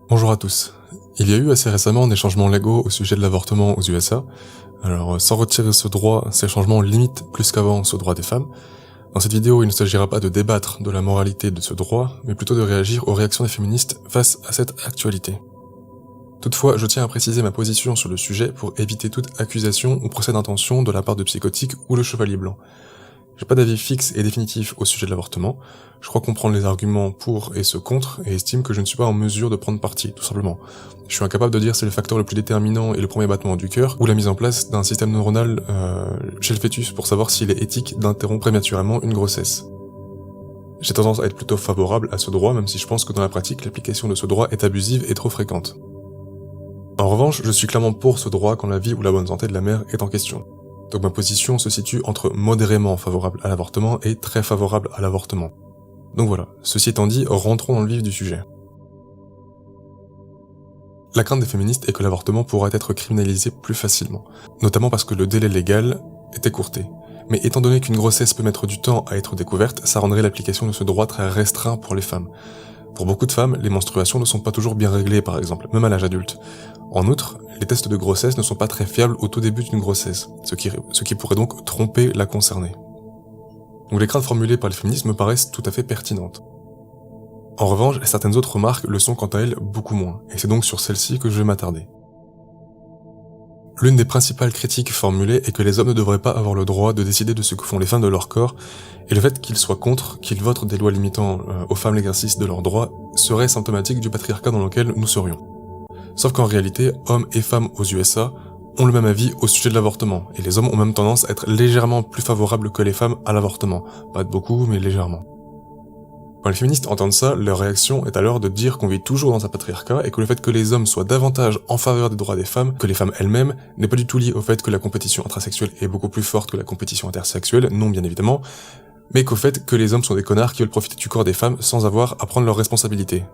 Bonjour à tous. Il y a eu assez récemment des changements légaux au sujet de l'avortement aux USA. Alors, sans retirer ce droit, ces changements limitent plus qu'avant ce droit des femmes. Dans cette vidéo, il ne s'agira pas de débattre de la moralité de ce droit, mais plutôt de réagir aux réactions des féministes face à cette actualité. Toutefois, je tiens à préciser ma position sur le sujet pour éviter toute accusation ou procès d'intention de la part de psychotiques ou de chevaliers blancs. J'ai pas d'avis fixe et définitif au sujet de l'avortement. Je crois comprendre les arguments pour et ceux contre et estime que je ne suis pas en mesure de prendre parti, tout simplement. Je suis incapable de dire si le facteur le plus déterminant est le premier battement du cœur ou la mise en place d'un système neuronal chez le fœtus pour savoir s'il est éthique d'interrompre prématurément une grossesse. J'ai tendance à être plutôt favorable à ce droit, même si je pense que dans la pratique, l'application de ce droit est abusive et trop fréquente. En revanche, je suis clairement pour ce droit quand la vie ou la bonne santé de la mère est en question. Donc ma position se situe entre modérément favorable à l'avortement et très favorable à l'avortement. Donc voilà, ceci étant dit, rentrons dans le vif du sujet. La crainte des féministes est que l'avortement pourra être criminalisé plus facilement, notamment parce que le délai légal est écourté. Mais étant donné qu'une grossesse peut mettre du temps à être découverte, ça rendrait l'application de ce droit très restreint pour les femmes. Pour beaucoup de femmes, les menstruations ne sont pas toujours bien réglées par exemple, même à l'âge adulte. En outre, les tests de grossesse ne sont pas très fiables au tout début d'une grossesse, ce qui pourrait donc tromper la concernée. Donc les craintes formulées par les féministes me paraissent tout à fait pertinentes. En revanche, certaines autres remarques le sont quant à elles beaucoup moins, et c'est donc sur celles-ci que je vais m'attarder. L'une des principales critiques formulées est que les hommes ne devraient pas avoir le droit de décider de ce que font les femmes de leur corps, et le fait qu'ils soient contre, qu'ils votent des lois limitant aux femmes l'exercice de leurs droits, serait symptomatique du patriarcat dans lequel nous serions. Sauf qu'en réalité, hommes et femmes aux USA ont le même avis au sujet de l'avortement, et les hommes ont même tendance à être légèrement plus favorables que les femmes à l'avortement. Pas de beaucoup, mais légèrement. Quand les féministes entendent ça, leur réaction est alors de dire qu'on vit toujours dans un patriarcat et que le fait que les hommes soient davantage en faveur des droits des femmes que les femmes elles-mêmes n'est pas du tout lié au fait que la compétition intrasexuelle est beaucoup plus forte que la compétition intersexuelle, non bien évidemment, mais qu'au fait que les hommes sont des connards qui veulent profiter du corps des femmes sans avoir à prendre leurs responsabilités.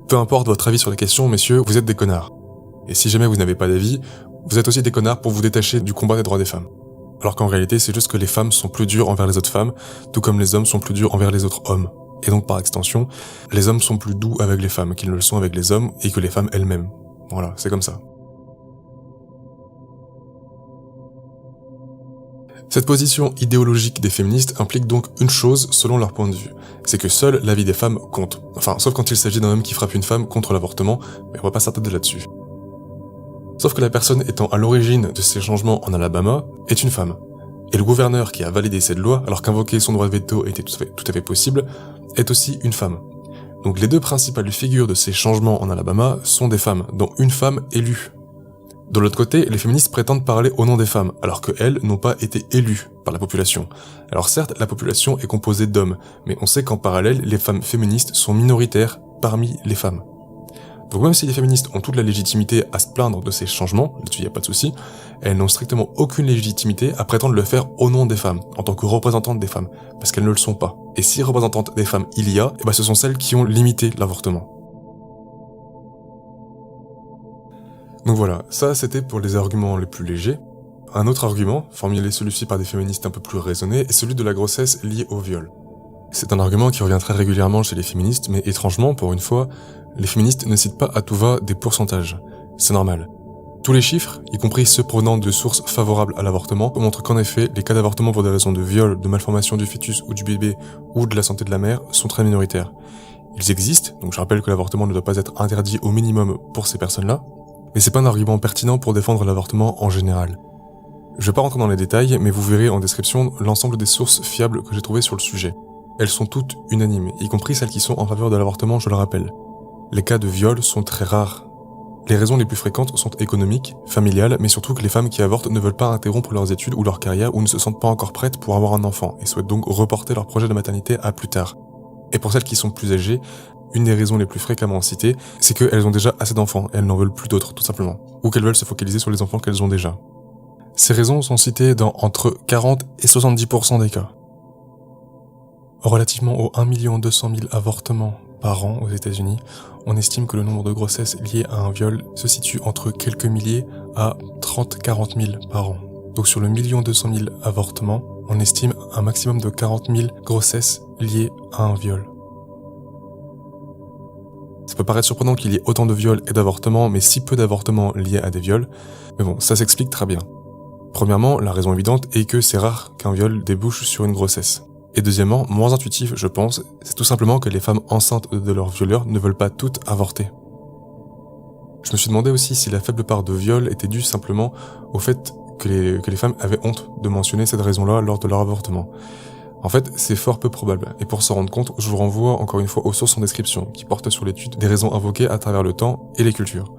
Peu importe votre avis sur la question, messieurs, vous êtes des connards. Et si jamais vous n'avez pas d'avis, vous êtes aussi des connards pour vous détacher du combat des droits des femmes. Alors qu'en réalité, c'est juste que les femmes sont plus dures envers les autres femmes, tout comme les hommes sont plus durs envers les autres hommes. Et donc par extension, les hommes sont plus doux avec les femmes qu'ils ne le sont avec les hommes et que les femmes elles-mêmes. Voilà, c'est comme ça. Cette position idéologique des féministes implique donc une chose selon leur point de vue, c'est que seule la vie des femmes compte. Enfin, sauf quand il s'agit d'un homme qui frappe une femme contre l'avortement, mais on va pas s'attarder là-dessus. Sauf que la personne étant à l'origine de ces changements en Alabama est une femme. Et le gouverneur qui a validé cette loi, alors qu'invoquer son droit de veto était tout à fait possible, est aussi une femme. Donc les deux principales figures de ces changements en Alabama sont des femmes, dont une femme élue. De l'autre côté, les féministes prétendent parler au nom des femmes, alors qu'elles n'ont pas été élues par la population. Alors certes, la population est composée d'hommes, mais on sait qu'en parallèle, les femmes féministes sont minoritaires parmi les femmes. Donc même si les féministes ont toute la légitimité à se plaindre de ces changements, là-dessus y a pas de souci, elles n'ont strictement aucune légitimité à prétendre le faire au nom des femmes, en tant que représentantes des femmes, parce qu'elles ne le sont pas. Et si représentantes des femmes il y a, ce sont celles qui ont limité l'avortement. Donc voilà, ça c'était pour les arguments les plus légers. Un autre argument, formulé celui-ci par des féministes un peu plus raisonnés, est celui de la grossesse liée au viol. C'est un argument qui revient très régulièrement chez les féministes, mais étrangement, pour une fois, les féministes ne citent pas à tout va des pourcentages. C'est normal. Tous les chiffres, y compris ceux provenant de sources favorables à l'avortement, montrent qu'en effet, les cas d'avortement pour des raisons de viol, de malformation du fœtus ou du bébé, ou de la santé de la mère, sont très minoritaires. Ils existent, donc je rappelle que l'avortement ne doit pas être interdit au minimum pour ces personnes-là, mais c'est pas un argument pertinent pour défendre l'avortement en général. Je vais pas rentrer dans les détails, mais vous verrez en description l'ensemble des sources fiables que j'ai trouvées sur le sujet. Elles sont toutes unanimes, y compris celles qui sont en faveur de l'avortement, je le rappelle. Les cas de viol sont très rares. Les raisons les plus fréquentes sont économiques, familiales, mais surtout que les femmes qui avortent ne veulent pas interrompre leurs études ou leur carrière ou ne se sentent pas encore prêtes pour avoir un enfant et souhaitent donc reporter leur projet de maternité à plus tard. Et pour celles qui sont plus âgées, une des raisons les plus fréquemment citées, c'est qu'elles ont déjà assez d'enfants et elles n'en veulent plus d'autres, tout simplement. Ou qu'elles veulent se focaliser sur les enfants qu'elles ont déjà. Ces raisons sont citées dans entre 40 et 70% des cas. Relativement aux 1 200 000 avortements par an aux États-Unis, on estime que le nombre de grossesses liées à un viol se situe entre quelques milliers à 30-40 000 par an. Donc sur le 1 200 000 avortements, on estime un maximum de 40 000 grossesses liées à un viol. Ça peut paraître surprenant qu'il y ait autant de viols et d'avortements, mais si peu d'avortements liés à des viols. Mais bon, ça s'explique très bien. Premièrement, la raison évidente est que c'est rare qu'un viol débouche sur une grossesse. Et deuxièmement, moins intuitif je pense, c'est tout simplement que les femmes enceintes de leurs violeurs ne veulent pas toutes avorter. Je me suis demandé aussi si la faible part de viols était due simplement au fait que les femmes avaient honte de mentionner cette raison-là lors de leur avortement. En fait, c'est fort peu probable, et pour s'en rendre compte, je vous renvoie encore une fois aux sources en description, qui portent sur l'étude des raisons invoquées à travers le temps et les cultures.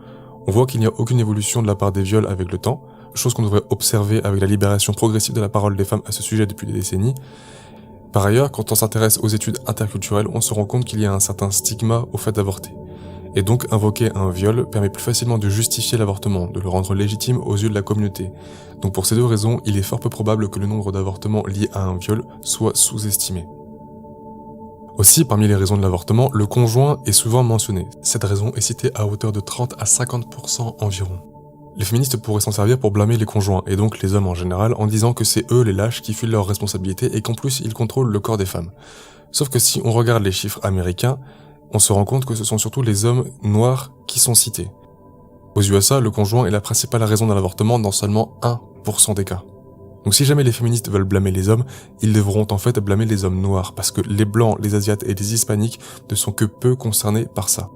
On voit qu'il n'y a aucune évolution de la part des viols avec le temps, chose qu'on devrait observer avec la libération progressive de la parole des femmes à ce sujet depuis des décennies. Par ailleurs, quand on s'intéresse aux études interculturelles, on se rend compte qu'il y a un certain stigma au fait d'avorter. Et donc invoquer un viol permet plus facilement de justifier l'avortement, de le rendre légitime aux yeux de la communauté. Donc pour ces deux raisons, il est fort peu probable que le nombre d'avortements liés à un viol soit sous-estimé. Aussi, parmi les raisons de l'avortement, le conjoint est souvent mentionné. Cette raison est citée à hauteur de 30 à 50% environ. Les féministes pourraient s'en servir pour blâmer les conjoints, et donc les hommes en général, en disant que c'est eux les lâches qui fuient leurs responsabilités et qu'en plus ils contrôlent le corps des femmes. Sauf que si on regarde les chiffres américains, on se rend compte que ce sont surtout les hommes noirs qui sont cités. Aux USA, le conjoint est la principale raison de l'avortement dans seulement 1% des cas. Donc si jamais les féministes veulent blâmer les hommes, ils devront en fait blâmer les hommes noirs, parce que les blancs, les asiates et les hispaniques ne sont que peu concernés par ça.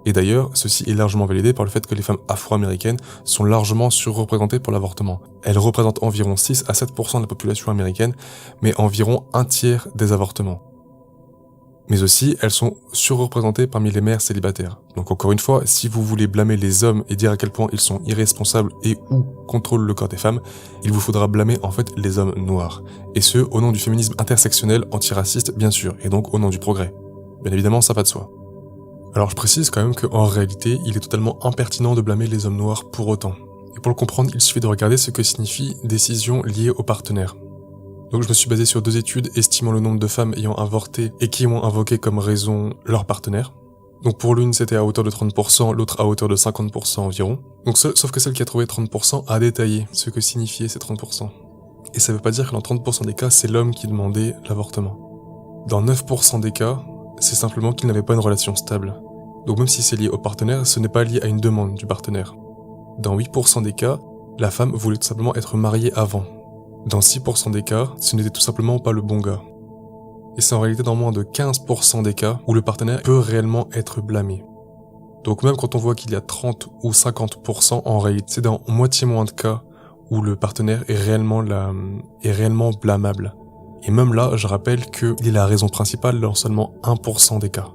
Et d'ailleurs, ceci est largement validé par le fait que les femmes afro-américaines sont largement surreprésentées pour l'avortement. Elles représentent environ 6 à 7% de la population américaine, mais environ un tiers des avortements. Mais aussi, elles sont surreprésentées parmi les mères célibataires. Donc encore une fois, si vous voulez blâmer les hommes et dire à quel point ils sont irresponsables et ou contrôlent le corps des femmes, il vous faudra blâmer en fait les hommes noirs. Et ce, au nom du féminisme intersectionnel antiraciste bien sûr, et donc au nom du progrès. Bien évidemment, ça va de soi. Alors je précise quand même qu'en réalité, il est totalement impertinent de blâmer les hommes noirs pour autant. Et pour le comprendre, il suffit de regarder ce que signifie décision liée au partenaire. Donc je me suis basé sur 2 études estimant le nombre de femmes ayant avorté et qui ont invoqué comme raison leur partenaire. Donc pour l'une c'était à hauteur de 30%, l'autre à hauteur de 50% environ. Donc sauf que celle qui a trouvé 30% a détaillé ce que signifiaient ces 30%. Et ça veut pas dire que dans 30% des cas c'est l'homme qui demandait l'avortement. Dans 9% des cas, c'est simplement qu'il n'avait pas une relation stable. Donc même si c'est lié au partenaire, ce n'est pas lié à une demande du partenaire. Dans 8% des cas, la femme voulait tout simplement être mariée avant. Dans 6% des cas, ce n'était tout simplement pas le bon gars. Et c'est en réalité dans moins de 15% des cas où le partenaire peut réellement être blâmé. Donc même quand on voit qu'il y a 30 ou 50%, en réalité c'est dans moitié moins de cas où le partenaire est réellement blâmable. Et même là, je rappelle qu'il est la raison principale dans seulement 1% des cas.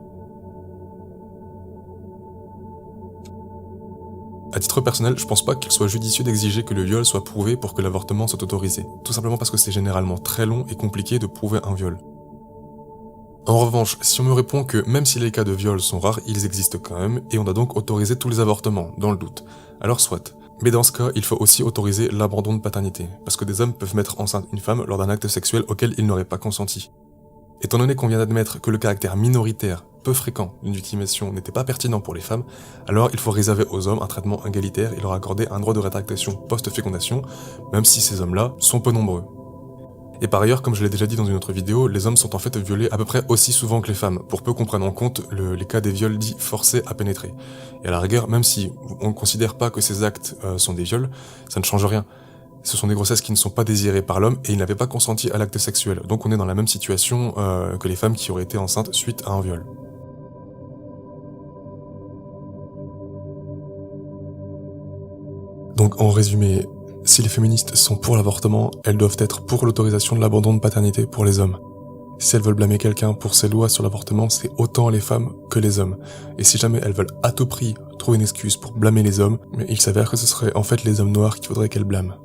À titre personnel, je pense pas qu'il soit judicieux d'exiger que le viol soit prouvé pour que l'avortement soit autorisé, tout simplement parce que c'est généralement très long et compliqué de prouver un viol. En revanche, si on me répond que même si les cas de viol sont rares, ils existent quand même, et on a donc autorisé tous les avortements, dans le doute, alors soit. Mais dans ce cas, il faut aussi autoriser l'abandon de paternité, parce que des hommes peuvent mettre enceinte une femme lors d'un acte sexuel auquel ils n'auraient pas consenti. Étant donné qu'on vient d'admettre que le caractère minoritaire, peu fréquent, d'une victimation n'était pas pertinent pour les femmes, alors il faut réserver aux hommes un traitement égalitaire et leur accorder un droit de rétractation post-fécondation, même si ces hommes-là sont peu nombreux. Et par ailleurs, comme je l'ai déjà dit dans une autre vidéo, les hommes sont en fait violés à peu près aussi souvent que les femmes, pour peu qu'on prenne en compte les cas des viols dits forcés à pénétrer. Et à la rigueur, même si on ne considère pas que ces actes sont des viols, ça ne change rien. Ce sont des grossesses qui ne sont pas désirées par l'homme et il n'avait pas consenti à l'acte sexuel. Donc on est dans la même situation que les femmes qui auraient été enceintes suite à un viol. Donc en résumé, si les féministes sont pour l'avortement, elles doivent être pour l'autorisation de l'abandon de paternité pour les hommes. Si elles veulent blâmer quelqu'un pour ses lois sur l'avortement, c'est autant les femmes que les hommes. Et si jamais elles veulent à tout prix trouver une excuse pour blâmer les hommes, mais il s'avère que ce serait en fait les hommes noirs qu'il faudrait qu'elles blâment.